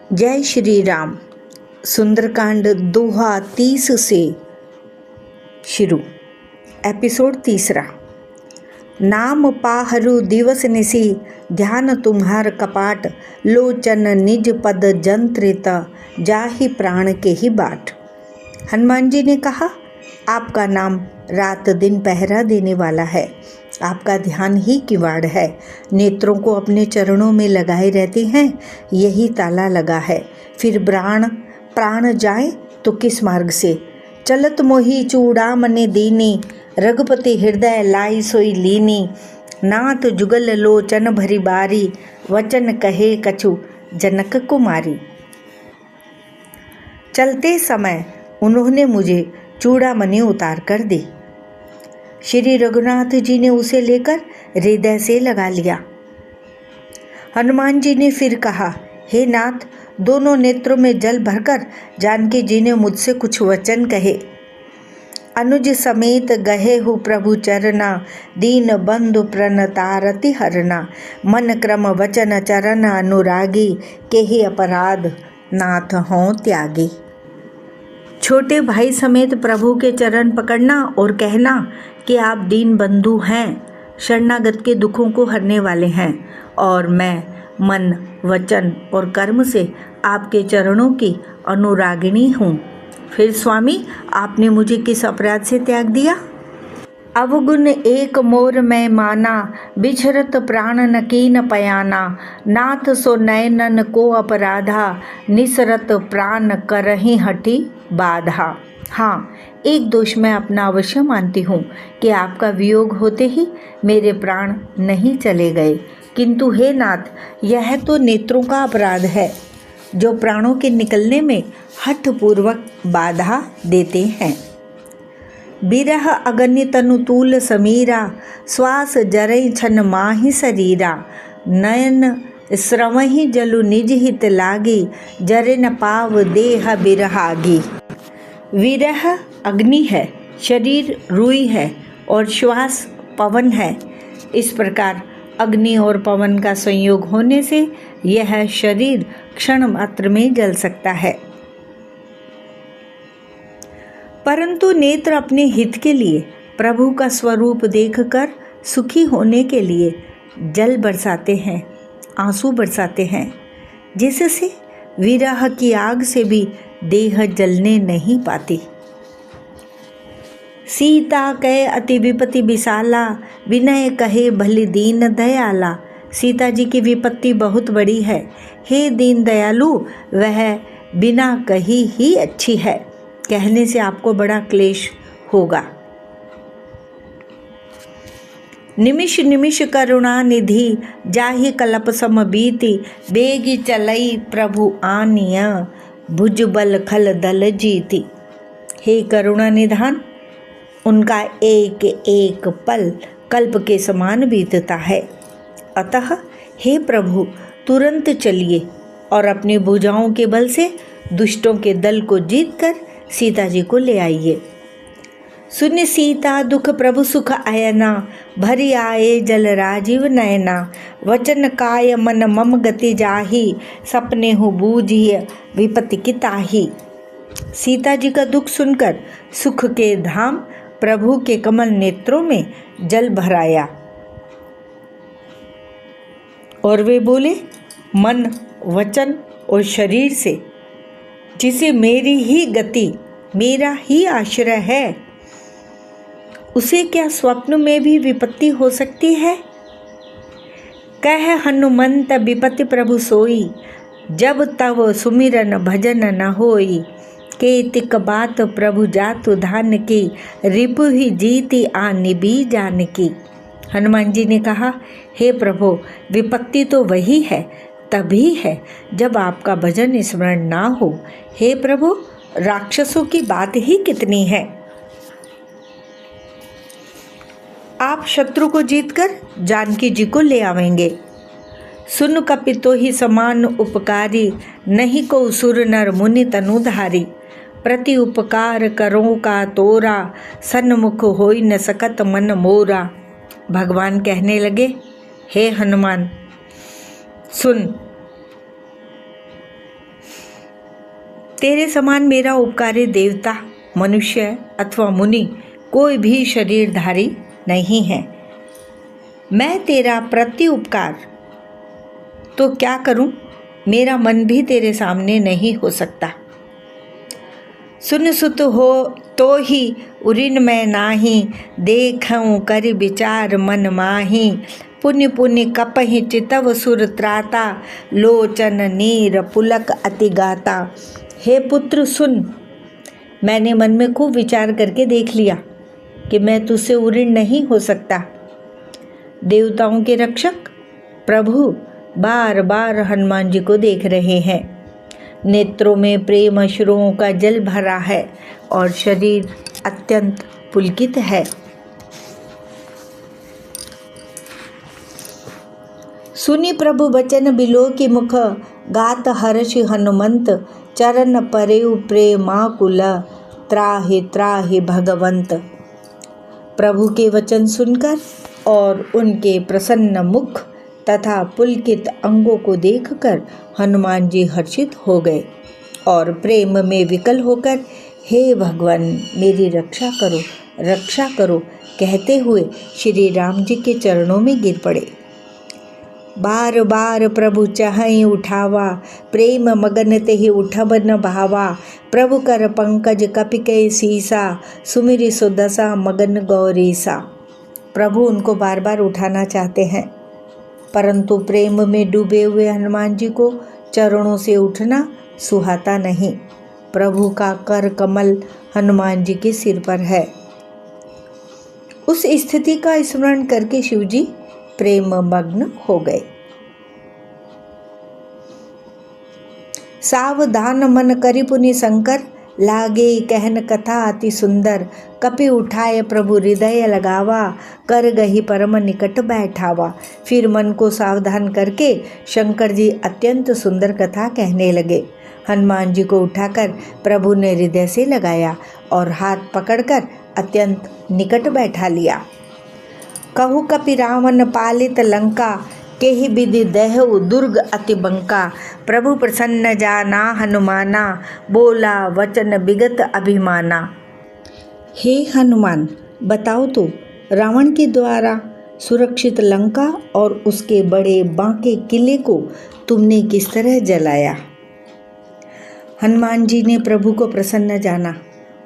जय श्री राम। सुंदरकांड दोहा 30 से शुरू। एपिसोड 3। नाम पाहरु दिवस निसी, ध्यान तुम्हार कपाट, लोचन निज पद जंत्रित, जाहि प्राण के ही बाट। हनुमान जी ने कहा, आपका नाम रात दिन पहरा देने वाला है, आपका ध्यान ही किवाड़ है। नेत्रों को अपने चरणों में लगाए रहते हैं, यही ताला लगा है। फिर प्राण जाए तो किस मार्ग से। चलत मोही चूड़ामणि दीनी, रघुपति हृदय लाई सोई लीनी। नाथ जुगल लोचन भरी बारी, वचन कहे कछु जनक कुमारी। चलते समय उन्होंने मुझे चूड़ामणि उतार कर दी। श्री रघुनाथ जी ने उसे लेकर हृदय से लगा लिया। हनुमान जी ने फिर कहा, हे नाथ, दोनों नेत्रों में जल भरकर जानकी जी ने मुझसे कुछ वचन कहे। अनुज समेत गहे हु प्रभु चरना, दीन बंधु प्रणतारति हरना। मन क्रम वचन चरण अनुरागी, केहि अपराध नाथ हों त्यागी। छोटे भाई समेत प्रभु के चरण पकड़ना और कहना कि आप दीन बंधु हैं, शरणागत के दुखों को हरने वाले हैं, और मैं मन वचन और कर्म से आपके चरणों की अनुरागिणी हूँ। फिर स्वामी, आपने मुझे किस अपराध से त्याग दिया? अवगुण एक मोर मैं माना, बिछरत प्राण न कीन पयाना। नाथ सो नयनन को अपराधा, निसरत प्राण करहि हठी बाधा। हाँ, एक दोष मैं अपना अवश्य मानती हूँ कि आपका वियोग होते ही मेरे प्राण नहीं चले गए, किंतु हे नाथ, यह तो नेत्रों का अपराध है जो प्राणों के निकलने में हठपूर्वक बाधा देते हैं। बिरह अगन्य तनु तूल समीरा, श्वास जरई छन माहि शरीरा। नयन श्रवहि जलु निज हित लागी, जरे न पाव देह बिरहागी। विरह अग्नि है, शरीर रुई है और श्वास पवन है। इस प्रकार अग्नि और पवन का संयोग होने से यह शरीर क्षण मात्र में जल सकता है, परंतु नेत्र अपने हित के लिए, प्रभु का स्वरूप देखकर सुखी होने के लिए जल बरसाते हैं, आंसू बरसाते हैं, जिससे विरह की आग से भी देह जलने नहीं पाती। सीता कहे अति विपत्ति विशाला, विनय कहे भली दीन दयाला। सीता जी की विपत्ति बहुत बड़ी है, हे दीन दयालु, वह बिना कही ही अच्छी है, कहने से आपको बड़ा क्लेश होगा। निमिष निमिष करुणा निधि, जाहि कलप सम बीति। बेगी चलई प्रभु आनिया, भुज बल खल दल जीती। हे करुणा निधान, उनका एक एक पल कल्प के समान बीतता है। अतः हे प्रभु, तुरंत चलिए और अपनी भुजाओं के बल से दुष्टों के दल को जीतकर सीता जी को ले आइए। सुन सीता दुख प्रभु सुख आयना, भरी आए जल राजीव नयना। वचन काय मन मम गति जाही, सपने हो बूझिए विपत्ति की ताही। सीता जी का दुख सुनकर सुख के धाम प्रभु के कमल नेत्रों में जल भराया और वे बोले, मन वचन और शरीर से जिसे मेरी ही गति, मेरा ही आश्रय है, उसे क्या स्वप्न में भी विपत्ति हो सकती है? कह हनुमंत विपत्ति प्रभु सोई, जब तब सुमिरन भजन न होई। केतिक बात प्रभु जातु धान की, रिपु ही जीती आ निबी जान की। हनुमान जी ने कहा, हे प्रभु, विपत्ति तो वही है, तभी है जब आपका भजन स्मरण ना हो। हे प्रभु, राक्षसों की बात ही कितनी है, आप शत्रु को जीतकर जानकी जी को ले आवेंगे। सुन कपितो ही समान उपकारी, नहीं को सुर नर मुनि तनुधारी। प्रति उपकार करो का तोरा, सन्मुख होई न सकत मन मोरा। भगवान कहने लगे, हे हनुमान, सुन, तेरे समान मेरा उपकारी देवता, मनुष्य अथवा मुनि कोई भी शरीरधारी नहीं है। मैं तेरा प्रति उपकार तो क्या करूं? मेरा मन भी तेरे सामने नहीं हो सकता। सुन सुत हो तो ही उरिन मैं नाही, देखऊं कर विचार मन माही। पुण्य पुण्य कपहि चितव सुर त्राता, लोचन नीर पुलक अति गाता। हे पुत्र सुन, मैंने मन में खूब विचार करके देख लिया कि मैं तुझसे उऋण नहीं हो सकता। देवताओं के रक्षक प्रभु बार बार हनुमान जी को देख रहे हैं। नेत्रों में प्रेम अश्रुओं का जल भरा है और शरीर अत्यंत पुलकित है। सुनी प्रभु बचन बिलो की मुख, गात हर्षि हनुमंत। चरण परेउ प्रेमाकुल, त्राहि त्राहि भगवंत। प्रभु के वचन सुनकर और उनके प्रसन्न मुख तथा पुलकित अंगों को देखकर हनुमान जी हर्षित हो गए और प्रेम में विकल होकर हे भगवान मेरी रक्षा करो कहते हुए श्री राम जी के चरणों में गिर पड़े। बार बार प्रभु चाहई उठावा, प्रेम मगन तेहि उठब न भावा। प्रभु कर पंकज कपिके सीसा, सुमिरि सुदशा मगन गौरीसा। प्रभु उनको बार बार उठाना चाहते हैं, परंतु प्रेम में डूबे हुए हनुमान जी को चरणों से उठना सुहाता नहीं। प्रभु का कर कमल हनुमान जी के सिर पर है। उस स्थिति का स्मरण करके शिवजी प्रेम मग्न हो गए। सावधान मन करि पुनि शंकर, लागे कहन कथा अति सुंदर। कपि उठाए प्रभु हृदय लगावा, कर गही परम निकट बैठावा। फिर मन को सावधान करके शंकर जी अत्यंत सुंदर कथा कहने लगे। हनुमान जी को उठाकर प्रभु ने हृदय से लगाया और हाथ पकड़कर अत्यंत निकट बैठा लिया। कहु कपि रावण पालित लंका, केहि विधि देहु दुर्ग अति बंका। प्रभु प्रसन्न जाना हनुमाना, बोला वचन विगत अभिमाना। हे हनुमान, बताओ तो रावण के द्वारा सुरक्षित लंका और उसके बड़े बांके किले को तुमने किस तरह जलाया। हनुमान जी ने प्रभु को प्रसन्न जाना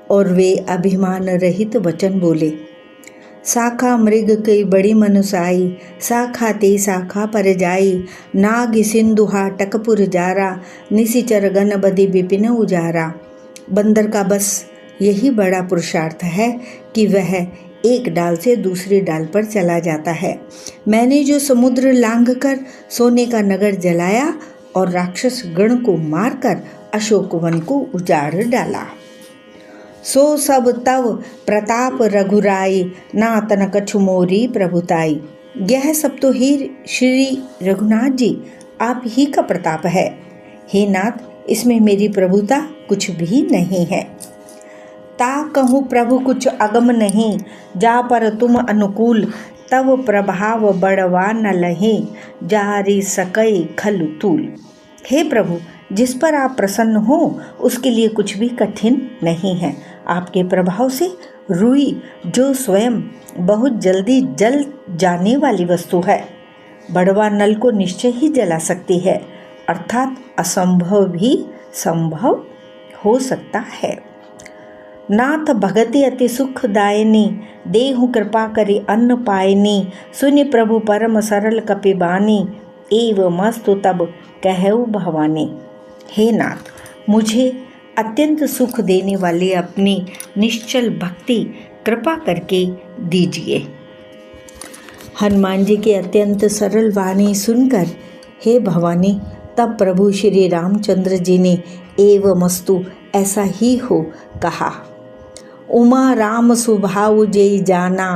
और वे अभिमान रहित वचन बोले। शाखा मृग कई बड़ी मनुसाई, शाखा ते शाखा पर जाई। नाग सिंधु हाटकपुर जारा, निशिचर गण बदि विपिन उजारा। बंदर का बस यही बड़ा पुरुषार्थ है कि वह एक डाल से दूसरी डाल पर चला जाता है। मैंने जो समुद्र लांघकर सोने का नगर जलाया और राक्षस गण को मारकर अशोक वन को उजाड़ डाला। सो सब तव प्रताप रघुराई, ना तन कछु मोरी प्रभुताई। यह सब तो ही श्री रघुनाथ जी आप ही का प्रताप है। हे नाथ, इसमें मेरी प्रभुता कुछ भी नहीं है। ता कहूँ प्रभु कुछ अगम नहीं, जा पर तुम अनुकूल। तव प्रभाव बढ़वा न लहे, जारी सकई खल तूल। हे प्रभु, जिस पर आप प्रसन्न हो उसके लिए कुछ भी कठिन नहीं है। आपके प्रभाव से रुई, जो स्वयं बहुत जल्दी जल जाने वाली वस्तु है, बड़वा नल को निश्चय ही जला सकती है, अर्थात असंभव भी संभव हो सकता है। नाथ भगति अति सुखदायिनी, देहु कृपा करि अन्न पायनी। सुनि प्रभु परम सरल कपिबानी, एव मस्तु तब कहऊ भवानी। हे नाथ, मुझे अत्यंत सुख देने वाली अपनी निश्चल भक्ति कृपा करके दीजिए। हनुमान जी के अत्यंत सरल वाणी सुनकर हे भवानी, तब प्रभु श्री रामचंद्र जी ने एवमस्तु ऐसा ही हो कहा। उमा राम सुभाव जय जाना,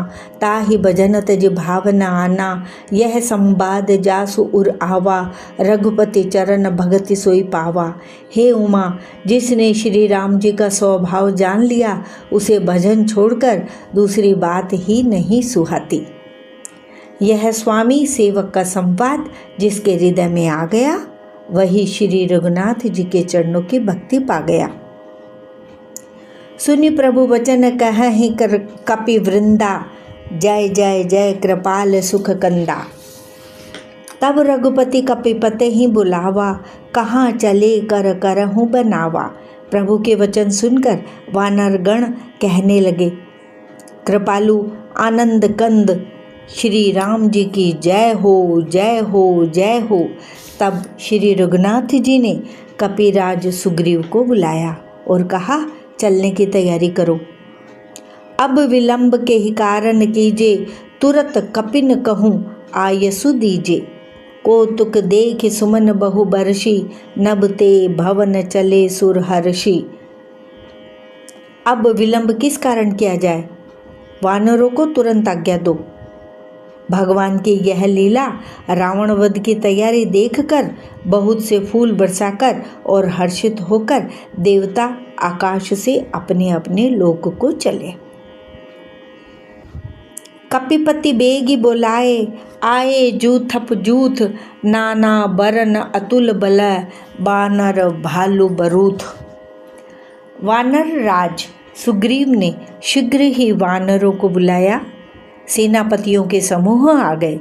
ताहि भजनत जी भावना आना। यह संवाद जासु उर आवा, रघुपति चरण भगति सोई पावा। हे उमा, जिसने श्री राम जी का स्वभाव जान लिया उसे भजन छोड़कर दूसरी बात ही नहीं सुहाती। यह स्वामी सेवक का संवाद जिसके हृदय में आ गया वही श्री रघुनाथ जी के चरणों की भक्ति पा गया। सुनि प्रभु वचन कहहि कर कपि वृंदा, जय जय जय कृपाल सुख कंदा। तब रघुपति कपिपते ही बुलावा, कहाँ चले कर करहूँ बनावा। प्रभु के वचन सुनकर वानर गण कहने लगे, कृपालु आनंद कंद श्री राम जी की जय हो जय हो जय हो। तब श्री रघुनाथ जी ने कपिराज सुग्रीव को बुलाया और कहा, चलने की तैयारी करो। अब विलंब के ही कारण कीजे, तुरत कपिन कहूँ आयसु दीजे। कौतुक देख सुमन बहु बरसी, नभ ते भवन चले सुर हर्षि। अब विलंब किस कारण किया जाए, वानरों को तुरंत आज्ञा दो। भगवान की यह लीला रावण वध की तैयारी देखकर बहुत से फूल बरसाकर और हर्षित होकर देवता आकाश से अपने अपने लोक को चले। कपिपति बेगी बोलाए, आए जूथप जूथ, नाना बरन अतुल बल, बानर भालू बरूथ। वानर राज सुग्रीव ने शीघ्र ही वानरों को बुलाया। सेनापतियों के समूह आ गए।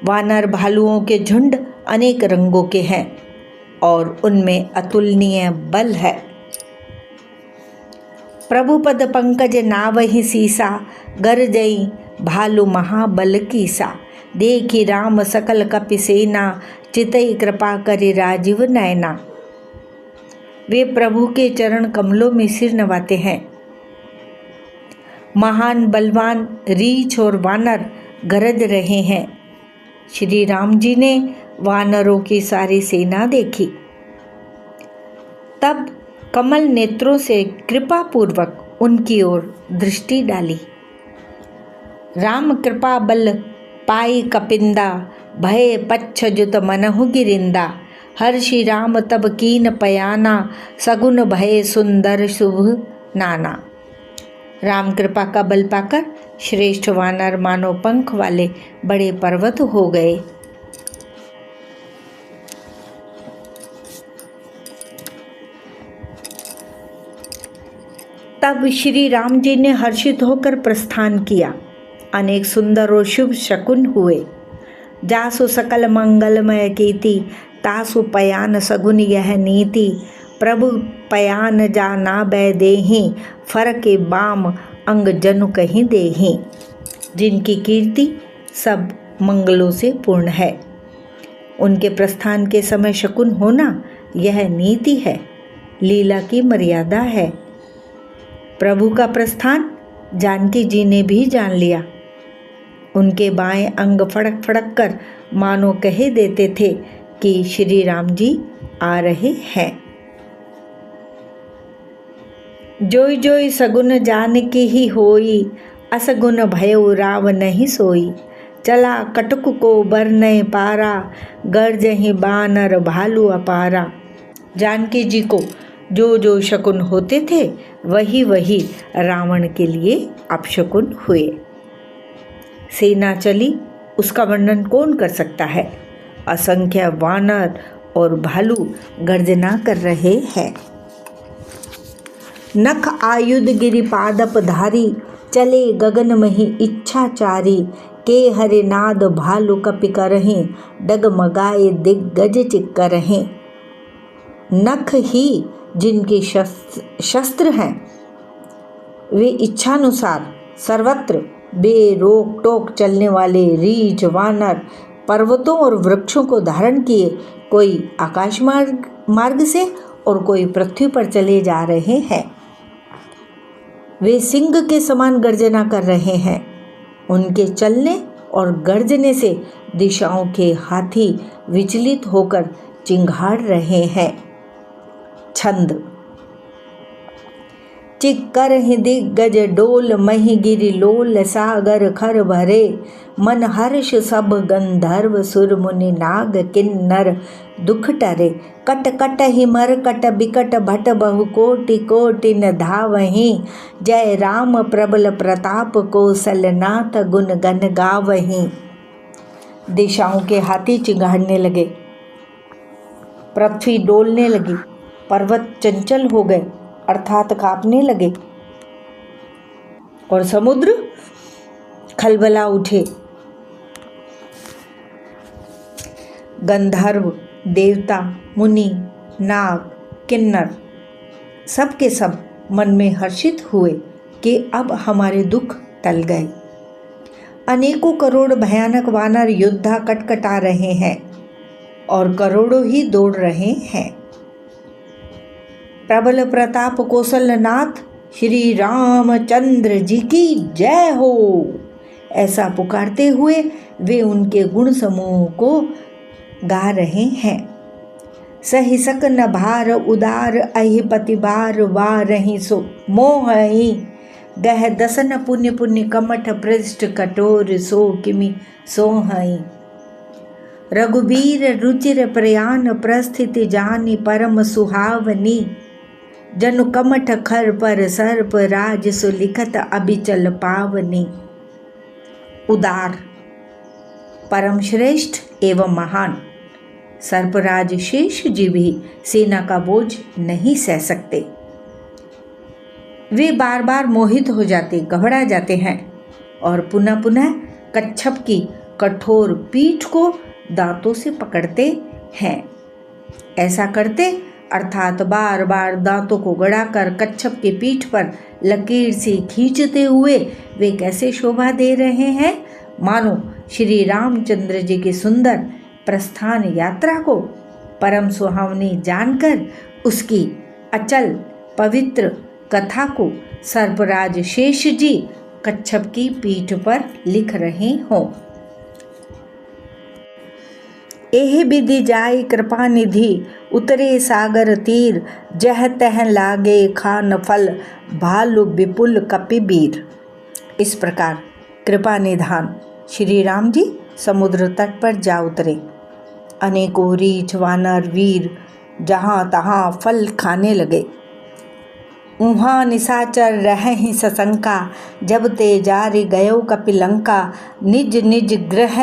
वानर भालुओं के झुंड अनेक रंगों के हैं और उनमें अतुलनीय बल है। प्रभुपद पंकज नावहि सीसा, गरजई भालू महाबल कीसा। देखी राम सकल कपि सेना, चितई कृपा करि राजीव नयना। वे प्रभु के चरण कमलों में सिर नवाते हैं। महान बलवान रीछ और वानर गरज रहे हैं। श्री राम जी ने वानरों की सारी सेना देखी। तब कमल नेत्रों से कृपा पूर्वक उनकी ओर दृष्टि डाली। राम कृपा बल पाई कपिंदा, भय पच्छ जुत मनहु गिरिंदा। हर्षि राम तब कीन पयाना, सगुन भय सुंदर शुभ नाना। राम कृपा का बल पाकर श्रेष्ठ वानर मानो पंख वाले बड़े पर्वत हो गए। तब श्री राम जी ने हर्षित होकर प्रस्थान किया। अनेक सुंदर और शुभ शकुन हुए। जासु सकल मंगलमय कीति, तासु पयान सगुन यह नीति। प्रभु पयान जाना बै देहि, फरके बाम अंग जनु कहीं देहि। जिनकी कीर्ति सब मंगलों से पूर्ण है, उनके प्रस्थान के समय शकुन होना यह नीति है, लीला की मर्यादा है। प्रभु का प्रस्थान जानकी जी ने भी जान लिया। उनके बाएं अंग फड़क फड़क कर मानो कहे देते थे कि श्री राम जी आ रहे हैं। जोई जोई सगुन जानकी ही होई, असगुन भयो राव नहीं सोई। चला कटक को बरनय पारा, गर्जहि बानर भालू अपारा। जानकी जी को जो जो शकुन होते थे वही वही रावण के लिए अपशकुन हुए। सेना चली, उसका वर्णन कौन कर सकता है। असंख्य वानर और भालू गर्जना कर रहे हैं। नख आयुध गिरि पादप धारी, चले गगन मही इच्छाचारी। के हरे नाद भालू कपि करहीं, डगमगाए दिग्गज चिक्करहीं। नख ही जिनके शस्त्र हैं, वे इच्छानुसार सर्वत्र बेरोक टोक चलने वाले रीछ वानर पर्वतों और वृक्षों को धारण किए कोई आकाश मार्ग से और कोई पृथ्वी पर चले जा रहे हैं। वे सिंह के समान गर्जना कर रहे हैं। उनके चलने और गर्जने से दिशाओं के हाथी विचलित होकर चिंघाड़ रहे हैं। छंद। चिक्कर ही दिग्गज डोल, मही गिरि लोल सागर खर भरे। मन हर्ष सब गंधर्व सुर मुनि नाग किन्नर दुख टरे। कट कट ही मर कट बिकट भट बहु कोटि कोटि न धावहीं। जय राम प्रबल प्रताप कौशलनाथ गुण गन गावहीं। दिशाओं के हाथी चिंघाड़ने लगे। पृथ्वी डोलने लगी, पर्वत चंचल हो गए अर्थात कांपने लगे और समुद्र खलबला उठे। गंधर्व, देवता, मुनि, नाग, किन्नर सब के सब मन में हर्षित हुए कि अब हमारे दुख टल गए। अनेकों करोड़ भयानक वानर योद्धा कटकटा रहे हैं और करोड़ों ही दौड़ रहे हैं। प्रबल प्रताप कौशलनाथ श्री रामचंद्र जी की जय हो, ऐसा पुकारते हुए वे उनके गुण समूह को गा रहे हैं। सहिसक न भार उदार अहि पतिबार वा रही सो मोहि, गह दसन पुण्य पुण्य कमठ पृष्ठ कठोर सो किमि सोहई। रघुबीर रुचिर प्रयाण प्रस्थिति जानी परम सुहावनी, जनु कमठ खर पर सर्प राज सुलिखत अबिचल पावनी। उदार, परम श्रेष्ठ एवं महान सर्पराज शेष जी भी सेना का बोझ नहीं सह सकते। वे बार बार मोहित हो जाते, घबरा जाते हैं और पुनः पुनः कच्छप की कठोर पीठ को दांतों से पकड़ते हैं। ऐसा करते अर्थात बार बार दांतों को गड़ाकर कच्छप की पीठ पर लकीर से खींचते हुए वे कैसे शोभा दे रहे हैं, मानो श्री रामचंद्र जी की सुंदर प्रस्थान यात्रा को परम सुहावनी जानकर उसकी अचल पवित्र कथा को सर्पराज शेष जी कच्छप की पीठ पर लिख रहे हों। एहि विधि जाई कृपा निधि उतरे सागर तीर, जह तह लागे खान फल भालु विपुल कपिबीर। इस प्रकार कृपा निधान श्री राम जी समुद्र तट पर जा उतरे। अनेकों रीछ वानर वीर जहाँ तहाँ फल खाने लगे। उहाँ निशाचर रहहि सशंका, जब ते जारि गयो कपिलंका। निज निज ग्रह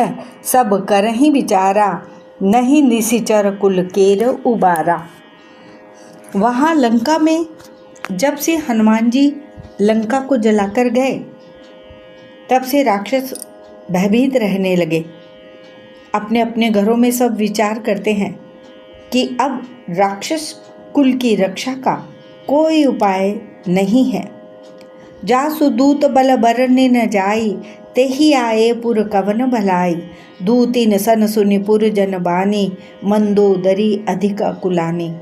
सब करहि विचारा, नहीं निशिचर कुल केर उबारा। वहाँ लंका में जब से हनुमान जी लंका को जलाकर गए, तब से राक्षस भयभीत रहने लगे। अपने अपने घरों में सब विचार करते हैं कि अब राक्षस कुल की रक्षा का कोई उपाय नहीं है। जासु दूत बल बरने न जाई, तेहि आए पुर कवन भलाई। दूतिन सन सुनि पुर जन बानी, मंदोदरी अधिक अकुलानी।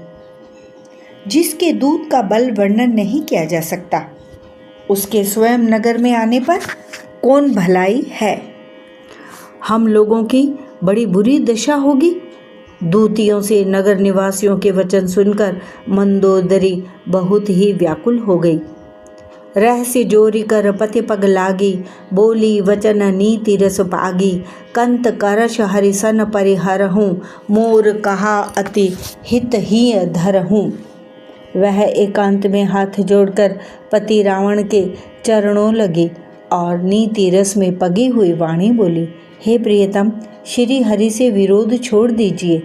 जिसके दूत का बल वर्णन नहीं किया जा सकता, उसके स्वयं नगर में आने पर कौन भलाई है। हम लोगों की बड़ी बुरी दशा होगी। दूतियों से नगर निवासियों के वचन सुनकर मंदोदरी बहुत ही व्याकुल हो गई। रहस्य जोरी कर पति पग लागी, बोली वचन नीति रस पागी। कंत करश हरिसन परिहरहूँ, मोर कहा अति हित ही धरहूँ। वह एकांत में हाथ जोड़कर पति रावण के चरणों लगी और नीति रस में पगी हुई वाणी बोली, हे प्रियतम, श्री हरि से विरोध छोड़ दीजिए।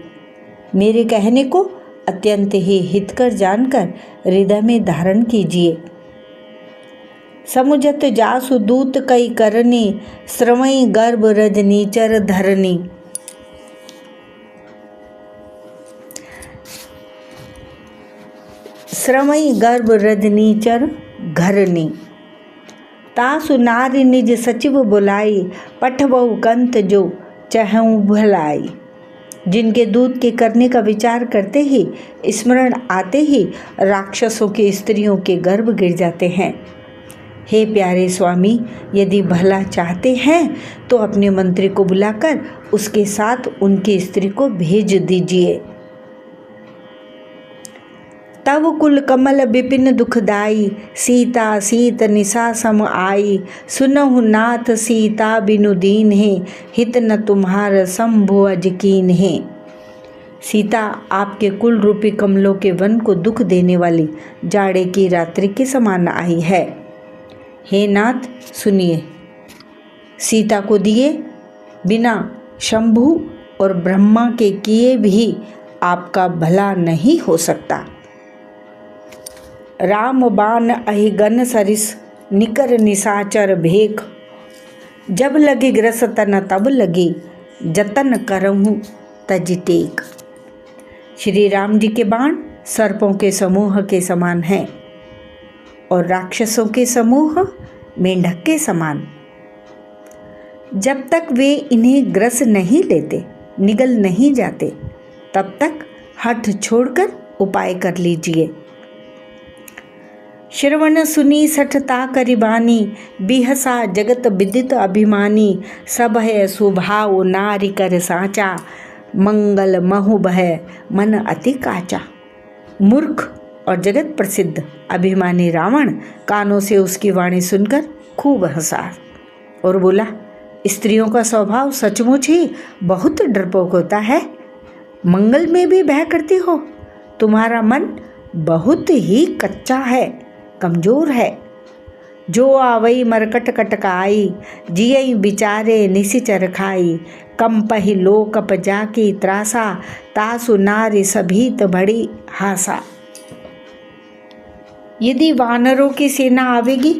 मेरे कहने को अत्यंत ही हितकर जानकर हृदय में धारण कीजिए। समुझत जासु दूत कई करनी, श्रवई गर्भ रजनीचर धरनी। श्रवई गर्भ रजनीचर घरनी। तासु नारी निज सचिव बुलाई, पठबहु कंत जो चहु भलाई। जिनके दूत के करने का विचार करते ही, स्मरण आते ही राक्षसों की स्त्रियों के गर्भ गिर जाते हैं। हे प्यारे स्वामी, यदि भला चाहते हैं तो अपने मंत्री को बुलाकर उसके साथ उनकी स्त्री को भेज दीजिए। तव कुल कमल विपिन दुखदाई, सीता सीत निशा सम आई। सुनहु नाथ सीता बिनु दीन है, हित न तुम्हार शंभु अजकीन है। सीता आपके कुल रूपी कमलों के वन को दुख देने वाली जाड़े की रात्रि के समान आई है। हे नाथ सुनिए, सीता को दिए बिना शंभु और ब्रह्मा के किए भी आपका भला नहीं हो सकता। राम बाण अहिगन सरिस निकर निसाचर भेख, जब लगी ग्रस तन तब लगी जतन करहूँ तज टेक। श्री राम जी के बाण सर्पों के समूह के समान हैं और राक्षसों के समूह मेंढक के समान। जब तक वे इन्हें ग्रस नहीं लेते, निगल नहीं जाते, तब तक हठ छोड़कर उपाय कर लीजिए। श्रवण सुनी सठता करिबानी, बिहसा जगत विदित अभिमानी, सब है स्वभाव नारी कर साचा, मंगल महु बह मन अति काचा। मूर्ख और जगत प्रसिद्ध अभिमानी रावण कानों से उसकी वाणी सुनकर खूब हंसा और बोला, स्त्रियों का स्वभाव सचमुच ही बहुत डरपोक होता है। मंगल में भी भय करती हो। तुम्हारा मन बहुत ही कच्चा है, कमजोर है। जो आवई मरकट कटकाई, जियई बिचारे निशिचर खाई, कंपहि लोकप जाकी त्रासा, तासु नारी सभीत बड़ी हासा। यदि वानरों की सेना आवेगी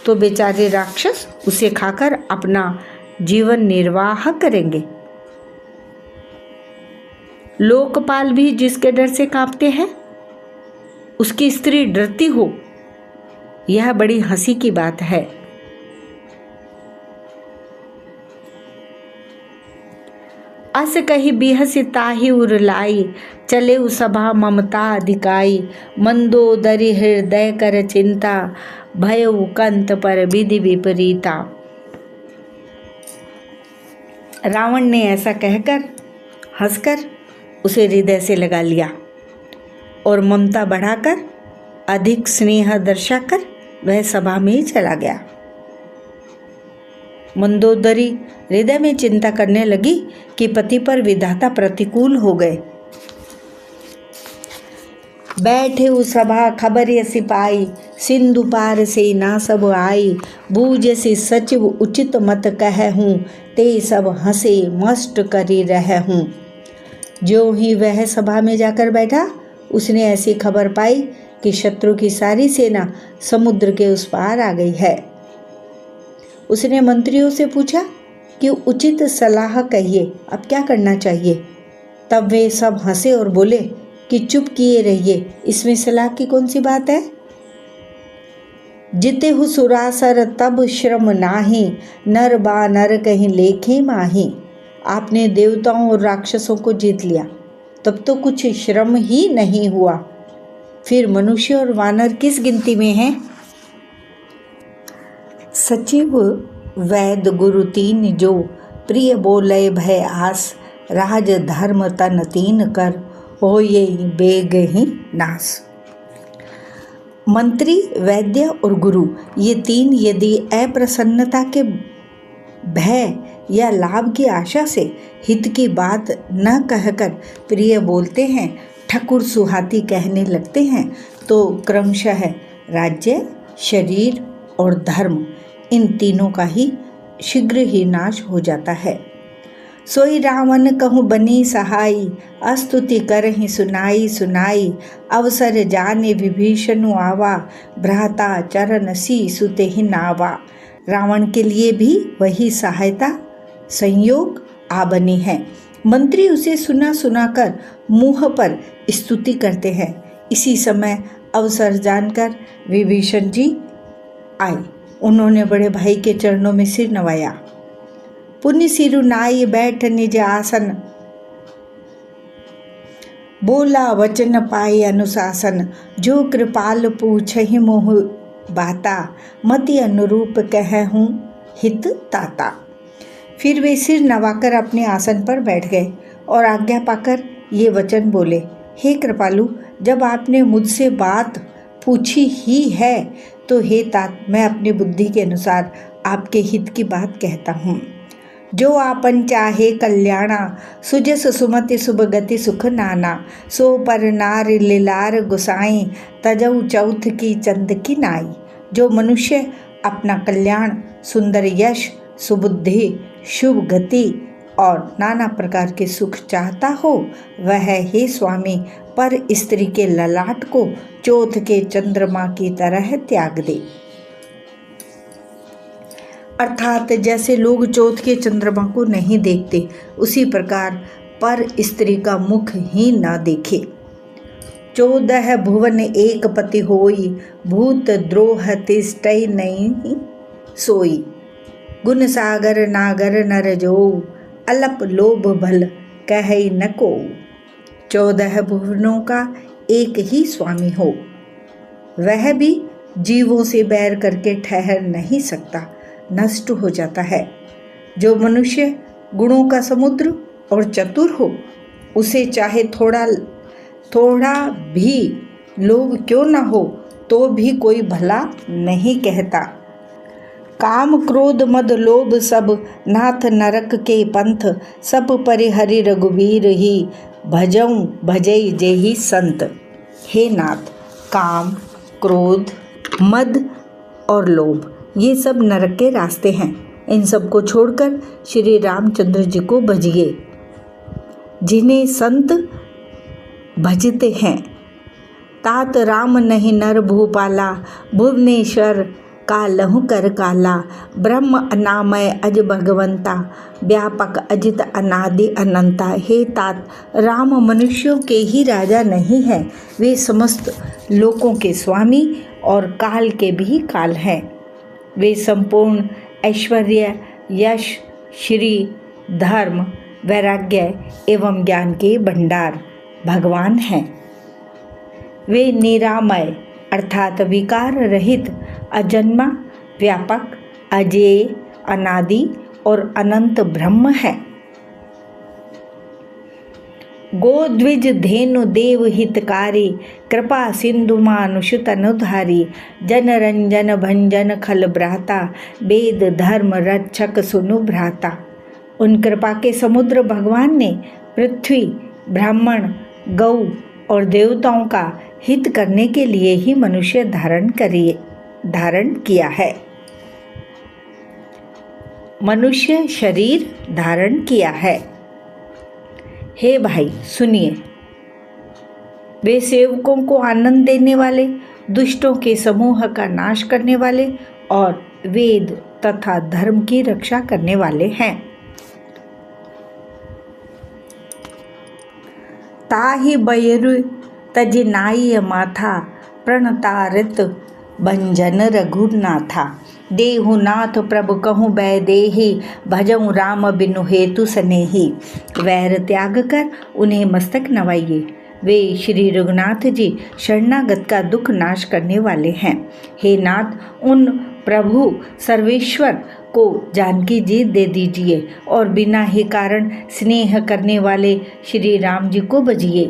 तो बेचारे राक्षस उसे खाकर अपना जीवन निर्वाह करेंगे। लोकपाल भी जिसके डर से कांपते हैं, उसकी स्त्री डरती हो, यह बड़ी हंसी की बात है। अस कही बिहसि ताहि उरलाई, चले सभा ममता अधिकाई, मंदोदरी हृदय कर चिंता, भयउ कंत पर विधि विपरीता। रावण ने ऐसा कहकर हंसकर उसे हृदय से लगा लिया और ममता बढ़ाकर अधिक स्नेह दर्शाकर वह सभा में चला गया। मंदोदरी हृदय में चिंता करने लगी कि पति पर विधाता प्रतिकूल हो गए। बैठे उस सभा खबर यसी पाई, सिंधु पार से ना सब आई, बूझसी सचिव उचित मत कहूँ, ते सब हंसे मस्ट करी रहूँ। जो ही वह सभा में जाकर बैठा, उसने ऐसी खबर पाई कि शत्रु की सारी सेना समुद्र के उस पार आ गई है। उसने मंत्रियों से पूछा कि उचित सलाह कहिए, अब क्या करना चाहिए। तब वे सब हंसे और बोले कि चुप किए रहिए, इसमें सलाह की कौन सी बात है। जिते हु सुरासर तब श्रम नाही, नर बानर कहीं लेखे माही। आपने देवताओं और राक्षसों को जीत लिया, तब तो कुछ श्रम ही नहीं हुआ, फिर मनुष्य और वानर किस गिनती में हैं। सचिव वैद गुरु तीन जो, प्रिय बोले भय आस, राज धर्म तन तीन कर, होये बेग ही नाश। मंत्री, वैद्य और गुरु ये तीन यदि अप्रसन्नता के भय या लाभ की आशा से हित की बात न कहकर प्रिय बोलते हैं, ठकुर सुहाती कहने लगते हैं, तो क्रमशः राज्य, शरीर और धर्म इन तीनों का ही शीघ्र ही नाश हो जाता है। सोई रावण कहूँ बनी सहाई, अस्तुति करहि सुनाई सुनाई, अवसर जाने विभीषणु आवा, भ्राता चरण सी सुते ही नावा। रावण के लिए भी वही सहायता संयोग आ बनी है। मंत्री उसे सुना सुनाकर मुँह पर स्तुति करते हैं। इसी समय अवसर जानकर विभीषण जी आए। उन्होंने बड़े भाई के चरणों में सिर नवाया। पुण्य सिरु नाई बैठ निज आसन, बोला वचन पाए अनुशासन, जो कृपाल पूछहि मोह बाता, मति अनुरूप कहूँ हित ताता। फिर वे सिर नवाकर अपने आसन पर बैठ गए और आज्ञा पाकर ये वचन बोले, हे कृपालु, जब आपने मुझसे बात पूछी ही है तो हे तात, मैं अपनी बुद्धि के अनुसार आपके हित की बात कहता हूँ। जो आपन चाहे कल्याणा, सुजस सुमति शुभ गति सुख नाना, सो पर नार लीलार गुसाई, तजऊ चौथ की चंद की नाई। जो मनुष्य अपना कल्याण, सुंदर यश, सुबुद्धि, शुभ गति और नाना प्रकार के सुख चाहता हो, वह हे स्वामी पर स्त्री के ललाट को चौथ के चंद्रमा की तरह त्याग दे। अर्थात जैसे लोग चौथ के चंद्रमा को नहीं देखते, उसी प्रकार पर स्त्री का मुख ही न देखे। 14 भुवन एक पति होई, भूत द्रोह तिष्ठै नहीं सोई। गुण सागर नागर नर जो, अलप लोभ भल कहै न को। 14 भुवनों का एक ही स्वामी हो, वह भी जीवों से बैर करके ठहर नहीं सकता, नष्ट हो जाता है। जो मनुष्य गुणों का समुद्र और चतुर हो, उसे चाहे थोड़ा भी लोभ क्यों न हो तो भी कोई भला नहीं कहता। काम क्रोध मद लोभ सब, नाथ नरक के पंथ, सब परिहरि रघुवीर ही, भजऊं भजई जेहि संत। हे नाथ, काम क्रोध मद और लोभ ये सब नरक के रास्ते हैं। इन सब को छोड़कर श्री रामचंद्र जी को भजिए, जिन्हें संत भजते हैं। तात राम नहीं नर भूपाला, भुवनेश्वर कालहु कर काला। ब्रह्म अनामय अज भगवंता, व्यापक अजित अनादि अनंता। हे तात, राम मनुष्यों के ही राजा नहीं है, वे समस्त लोकों के स्वामी और काल के भी काल हैं। वे संपूर्ण ऐश्वर्य, यश, श्री, धर्म, वैराग्य एवं ज्ञान के भंडार भगवान हैं। वे निरामय अर्थात विकार रहित, अजन्मा, व्यापक, अजेय, अनादि और अनंत ब्रह्म है। गोद्विज धेनु देव हितकारी, कृपा सिंधु मानुष तनुधारी। जन रंजन भंजन खल भ्राता, वेद धर्म रक्षक सुनु भ्राता। उन कृपा के समुद्र भगवान ने पृथ्वी, ब्राह्मण, गौ और देवताओं का हित करने के लिए ही मनुष्य धारण किया है। मनुष्य शरीर धारण किया है। हे भाई सुनिए, वे सेवकों को आनंद देने वाले, दुष्टों के समूह का नाश करने वाले और वेद तथा धर्म की रक्षा करने वाले हैं। ताहि बयरु तज नाई माथा, प्रणतारित भंजन रघुनाथा। देहु नाथ प्रभु कहूँ बैदेही, भजऊँ राम बिनु हेतु सनेही। वैर त्याग कर उन्हें मस्तक नवाइए, वे श्री रघुनाथ जी शरणागत का दुख नाश करने वाले हैं। हे नाथ, उन प्रभु सर्वेश्वर को जानकी जी दे दीजिए और बिना ही कारण स्नेह करने वाले श्री राम जी को भजिए।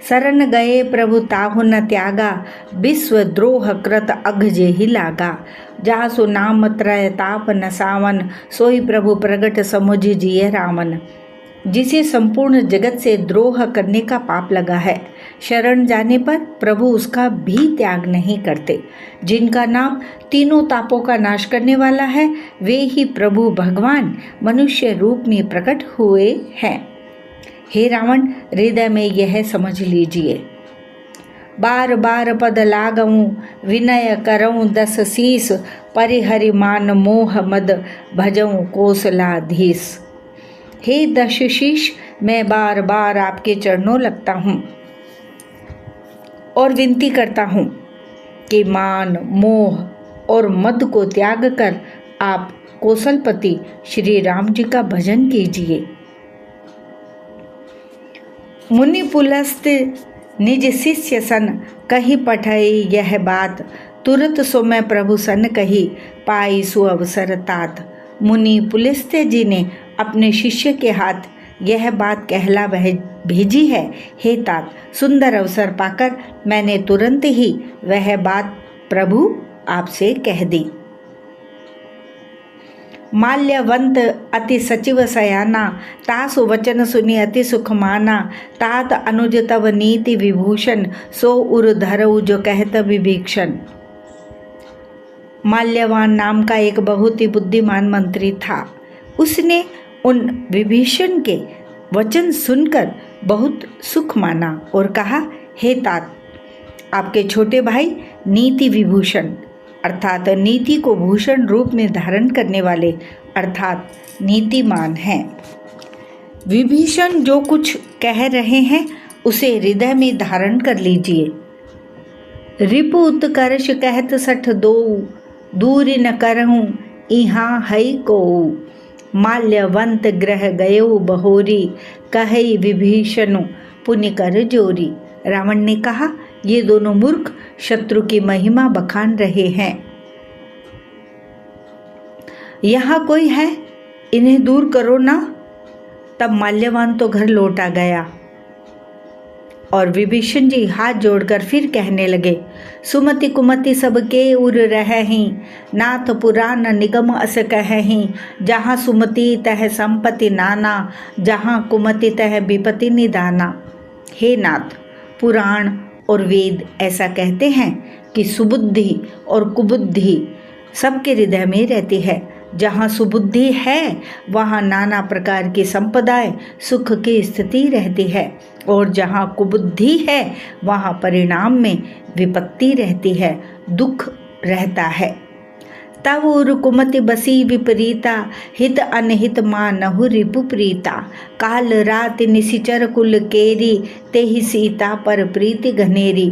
शरण गए प्रभु ताहु न त्यागा, विश्व द्रोह कृत अघ जेहि लागा। जासु नाम त्रय ताप न सावन, सोई प्रभु प्रगट समुझ जिय रामन। जिसे संपूर्ण जगत से द्रोह करने का पाप लगा है, शरण जाने पर प्रभु उसका भी त्याग नहीं करते। जिनका नाम तीनों तापों का नाश करने वाला है, वे ही प्रभु भगवान मनुष्य रूप में प्रकट हुए हैं। हे रावण, हृदय में यह समझ लीजिए। बार बार पद लागऊं, विनय करऊं दस शीस, परिहरि मान मोह मद, भजऊं कौशलाधीश। हे दशशीष, मैं बार बार आपके चरणों लगता हूँ और विनती करता हूँ कि मान, मोह और मद को त्याग कर आप कौशलपति श्री राम जी का भजन कीजिए। मुनि पुलस्त निज शिष्य सन, कही पठई यह बात, तुरत सो मैं प्रभु सन कही, पाई सु अवसर तात। मुनि पुलस्त्य जी ने अपने शिष्य के हाथ यह बात कहला भेजी है। हे तात, सुंदर अवसर पाकर मैंने तुरंत ही वह बात प्रभु आपसे कह दी। माल्यवंत अति सचिव सयाना, तासु वचन सुनी अति सुख माना। तात अनुज तव नीति विभूषण, सो उर धरऊ जो कहत विभीषण। माल्यवान नाम का एक बहुत ही बुद्धिमान मंत्री था। उसने उन विभीषण के वचन सुनकर बहुत सुख माना और कहा, हे तात, आपके छोटे भाई नीति विभूषण अर्थात नीति को भूषण रूप में धारण करने वाले अर्थात नीतिमान हैं। विभीषण जो कुछ कह रहे हैं उसे हृदय में धारण कर लीजिए। रिपु उत्कर्ष कहत सठ दो, दूर न करहूँ इहाँ हई को। माल्यवंत ग्रह गयो बहोरी, कहई विभीषण पुण्य कर जोरी। रावण ने कहा, ये दोनों मूर्ख शत्रु की महिमा बखान रहे हैं। यहाँ कोई है, इन्हें दूर करो ना। तब माल्यवान तो घर लौटा गया और विभीषण जी हाथ जोड़कर फिर कहने लगे, सुमति कुमति सबके उर रहहीं, नाथ पुराण निगम अस कहहीं। जहाँ सुमति तह संपत्ति नाना, जहाँ कुमति तह विपत्ति निदाना। हे नाथ, पुराण और वेद ऐसा कहते हैं कि सुबुद्धि और कुबुद्धि सबके हृदय में रहती है। जहाँ सुबुद्धि है वहाँ नाना प्रकार की संपदाएं सुख की स्थिति रहती है और जहाँ कुबुद्धि है वहाँ परिणाम में विपत्ति रहती है, दुख रहता है। तब उर कुमति बसी विपरीता, हित अनहित मानहु रिपु प्रीता। काल रात निशिचर कुल केरी, तेहि सीता पर प्रीति घनेरी।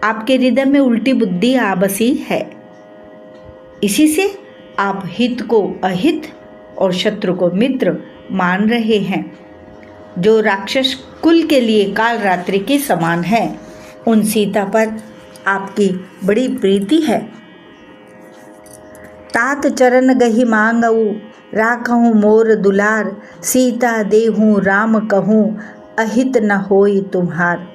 आपके हृदय में उल्टी बुद्धि आ बसी है, इसी से आप हित को अहित और शत्रु को मित्र मान रहे हैं। जो राक्षस कुल के लिए काल रात्रि के समान है, उन सीता पर आपकी बड़ी प्रीति है। तात चरण गही मांगऊ, राखहूँ मोर दुलार। सीता देहूँ राम कहूँ, अहित न होई तुम्हार।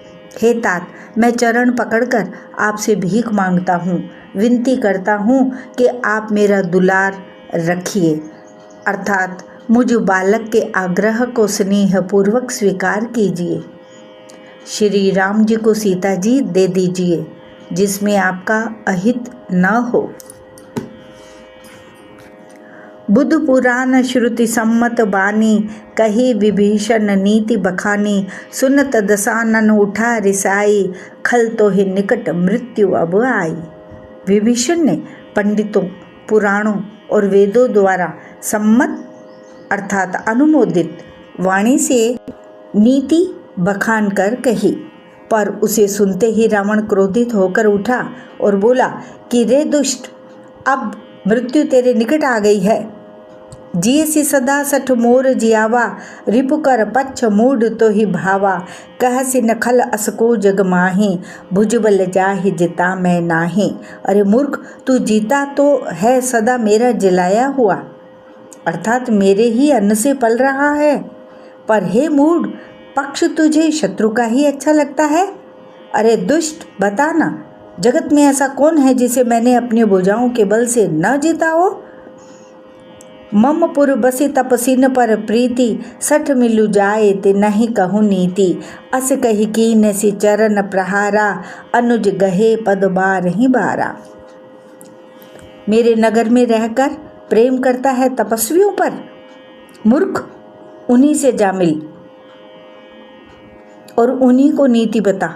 हे तात, मैं चरण पकड़कर आपसे भीख मांगता हूँ, विनती करता हूँ कि आप मेरा दुलार रखिए, अर्थात मुझ बालक के आग्रह को स्नेह पूर्वक स्वीकार कीजिए। श्री राम जी को सीता जी दे दीजिए, जिसमें आपका अहित न हो। बुद्ध पुराण श्रुति सम्मत बानी, कही विभीषण नीति बखानी। सुनत दसानन उठा रिसाई, खल तो ही निकट मृत्यु अब आई। विभीषण ने पंडितों, पुराणों और वेदों द्वारा सम्मत अर्थात अनुमोदित वाणी से नीति बखान कर कही, पर उसे सुनते ही रावण क्रोधित होकर उठा और बोला कि रे दुष्ट, अब मृत्यु तेरे निकट आ गई है। जियसि सदा सठ मोर जियावा, रिपु कर पच्छ मूढ़ तो ही भावा। कहसि नखल असको जग माही, भुजबल जाहि जिता मैं नाही। अरे मूर्ख, तू जीता तो है सदा मेरा जिलाया हुआ, अर्थात मेरे ही अन्न से पल रहा है। पर हे मूढ़, पक्ष तुझे शत्रु का ही अच्छा लगता है। अरे दुष्ट, बता ना, जगत में ऐसा कौन है जिसे मैंने अपनी भुजाओं के बल से न जीता हो। मम पुर बसी तपसीन पर प्रीति, सठ मिलु जाए ते नहीं कहूँ नीति। अस कही कीन सी चरण प्रहारा, अनुज गहे पद बार ही बारा। मेरे नगर में रहकर प्रेम करता है तपस्वियों पर, मूर्ख, उन्हीं से जा मिल और उन्हीं को नीति बता।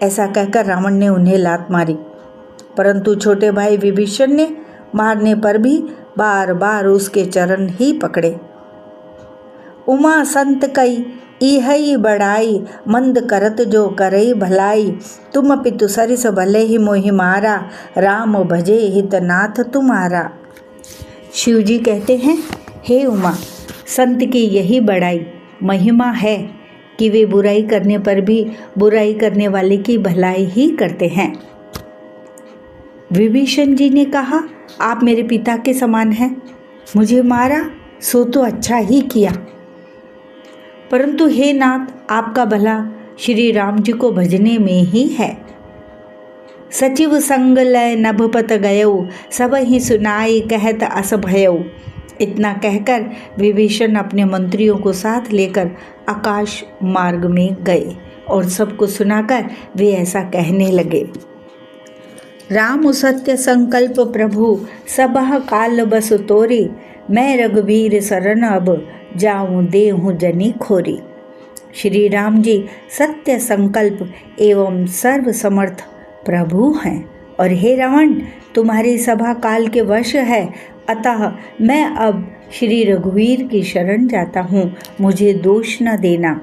ऐसा कहकर रावण ने उन्हें लात मारी, परंतु छोटे भाई विभीषण ने मारने पर भी बार बार उसके चरण ही पकड़े। उमा संत कई इहई बड़ाई, मंद करत जो करई भलाई। तुम पितु सरिस भले ही मोहि मारा, राम भजे हित नाथ तुम्हारा। शिव जी कहते हैं, हे उमा, संत की यही बड़ाई महिमा है कि वे बुराई करने पर भी बुराई करने वाले की भलाई ही करते हैं। विभीषण जी ने कहा, आप मेरे पिता के समान हैं, मुझे मारा सो तो अच्छा ही किया, परंतु हे नाथ, आपका भला श्री राम जी को भजने में ही है। सचिव संग लय नभपत गयो, सब ही सुनाई कहत अस भयो। इतना कहकर विभीषण अपने मंत्रियों को साथ लेकर आकाश मार्ग में गए और सबको सुनाकर वे ऐसा कहने लगे। राम सत्य संकल्प प्रभु, सबह काल बस तोरी। मैं रघुवीर शरण अब जाऊं देहूं जनी खोरी। श्री राम जी सत्य संकल्प एवं सर्व समर्थ प्रभु हैं और हे रावण, तुम्हारी सभा काल के वश है, अतः मैं अब श्री रघुवीर की शरण जाता हूँ, मुझे दोष न देना।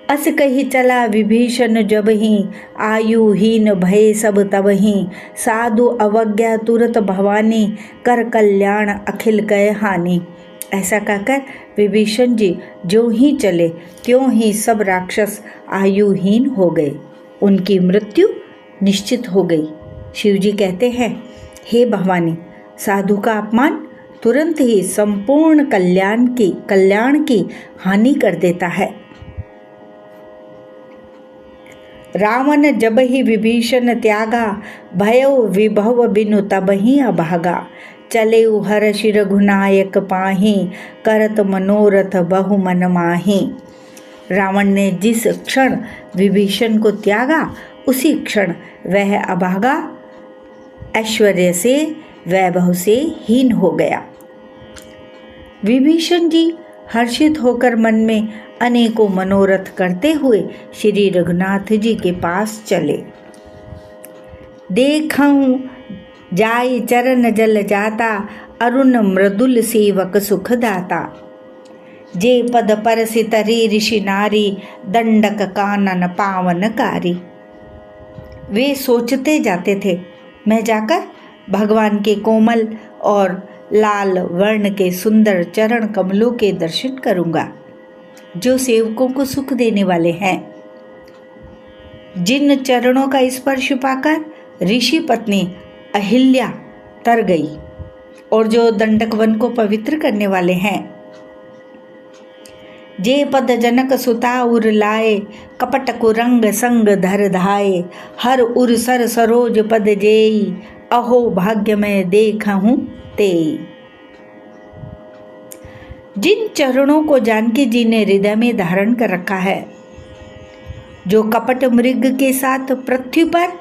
अस कही चला विभीषण जब ही, आयुहीन भय सब तब ही, साधु अवज्ञा तुरत भवानी, कर कल्याण अखिल कय हानि। ऐसा कहकर विभीषण जी जो ही चले त्यों ही सब राक्षस आयुहीन हो गए, उनकी मृत्यु निश्चित हो गई। शिव जी कहते हैं, हे भवानी, साधु का अपमान तुरंत ही संपूर्ण कल्याण की हानि कर देता है। रावण जब ही विभीषण त्यागा, भयो विभव बिनु तब ही अभागा। चले हर्षि रघुनायक पाहि, करत मनोरथ बहु मन माहि। रावण ने जिस क्षण विभीषण को त्यागा, उसी क्षण वह अभागा ऐश्वर्य से, वैभव से हीन हो गया। विभीषण जी हर्षित होकर मन में अनेकों मनोरथ करते हुए श्री रघुनाथ जी के पास चले। देखऊं जाय चरण जल जाता, अरुण मृदुल सेवक सुख दाता। जे पद परसि तरे ऋषि नारी, दंडक कानन पावनकारी। वे सोचते जाते थे, मैं जाकर भगवान के कोमल और लाल वर्ण के सुंदर चरण कमलों के दर्शन करूंगा, जो सेवकों को सुख देने वाले हैं। जिन चरणों का स्पर्श पाकर ऋषि पत्नी अहिल्या तर गई और जो दंडक वन को पवित्र करने वाले हैं। जे पद जनक सुता उर लाए, कपट कुरंग संग धर धाये। हर उर सर सरोज पद जेई, अहो भाग्य में देखहूं तेई। जिन चरणों को जानकी जी ने हृदय में धारण कर रखा है, जो कपट मृग के साथ पृथ्वी पर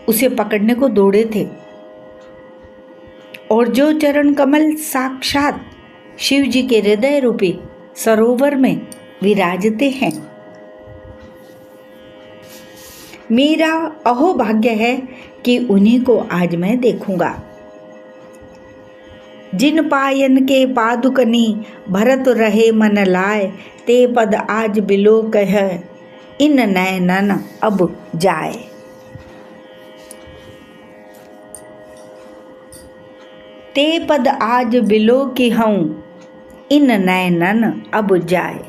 उसे पकड़ने को दौड़े थे, और जो चरण कमल साक्षात शिव जी के हृदय रूपी सरोवर में विराजते हैं। मेरा अहो भाग्य है कि उन्हीं को आज मैं देखूंगा। जिन पायन के पादुकनी भरत रहे मन लाए, ते पद आज बिलोक है, इन नयनन अब जाए। ते पद आज बिलोक हूँ, इन नयनन अब जाए।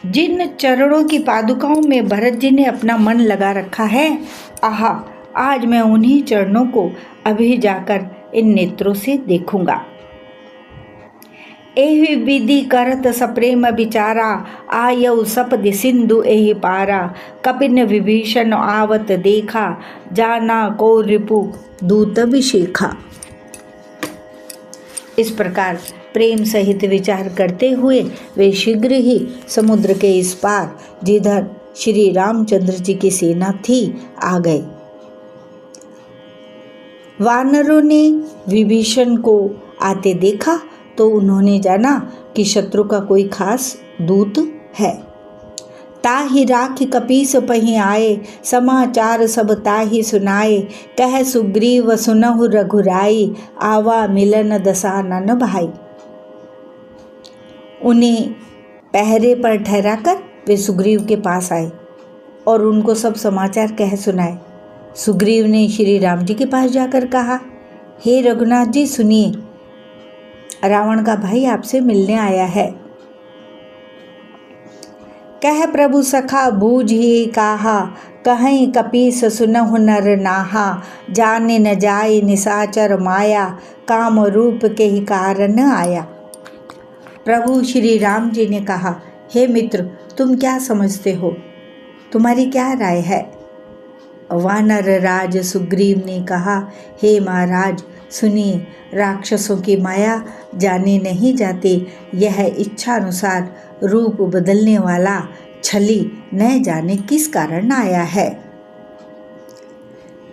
जिन चरणों की पादुकाओं में भरत जी ने अपना मन लगा रखा है, आहा, आज मैं उन्हीं चरणों को अभी जाकर इन नेत्रों से देखूंगा। एहि विधि करत सप्रेम विचारा, आयऊ सपदि सिंधु एहि पारा। कपिन विभीषण आवत देखा, जाना को रिपु दूत अभिषेखा। इस प्रकार प्रेम सहित विचार करते हुए वे शीघ्र ही समुद्र के इस पार, जिधर श्री रामचंद्र जी की सेना थी, आ गए। वानरों ने विभीषण को आते देखा तो उन्होंने जाना कि शत्रु का कोई खास दूत है। ताहि राखि कपीस पहि आए, समाचार सब ताहि सुनाए। कह सुग्रीव सुनहु रघुराई, आवा मिलन दसानन भाई। उन्हें पहरे पर ठहराकर वे सुग्रीव के पास आए और उनको सब समाचार कह सुनाए। सुग्रीव ने श्री राम जी के पास जाकर कहा, हे रघुनाथ जी सुनिए, रावण का भाई आपसे मिलने आया है। कह प्रभु सखा बूझ ही काहा, कहीं कपीस सुनहु नर नाहा। जाने न जाए निशाचर माया, काम रूप के ही कारण आया। प्रभु श्री राम जी ने कहा, हे मित्र, तुम क्या समझते हो, तुम्हारी क्या राय है। वानर राज सुग्रीव ने कहा, हे महाराज सुनिए, राक्षसों की माया जाने नहीं जाती। यह इच्छा अनुसार रूप बदलने वाला छली न जाने किस कारण आया है।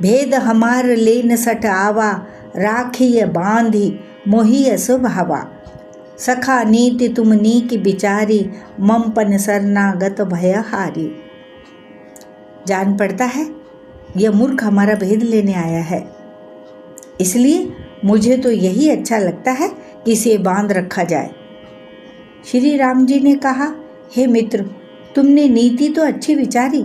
भेद हमार लेन सट आवा, राखिय बांधी मोहिय स्वभावा। सखा नीति तुम नीक बिचारी, ममपन शरणागत भयहारी। जान पड़ता है यह मूर्ख हमारा भेद लेने आया है, इसलिए मुझे तो यही अच्छा लगता है कि इसे बांध रखा जाए। श्री राम जी ने कहा, हे मित्र, तुमने नीति तो अच्छी विचारी,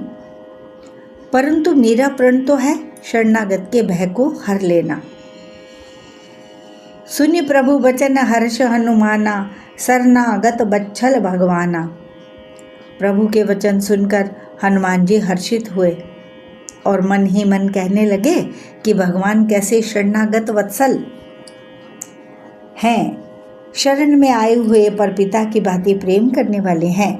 परंतु मेरा प्रण तो है शरणागत के भय को हर लेना। सुनि प्रभु बचन हर्ष हनुमाना, शरणागत बच्छल भगवाना। प्रभु के वचन सुनकर हनुमान जी हर्षित हुए और मन ही मन कहने लगे कि भगवान कैसे शरणागत वत्सल हैं, शरण में आए हुए पर पिता की भांति प्रेम करने वाले हैं।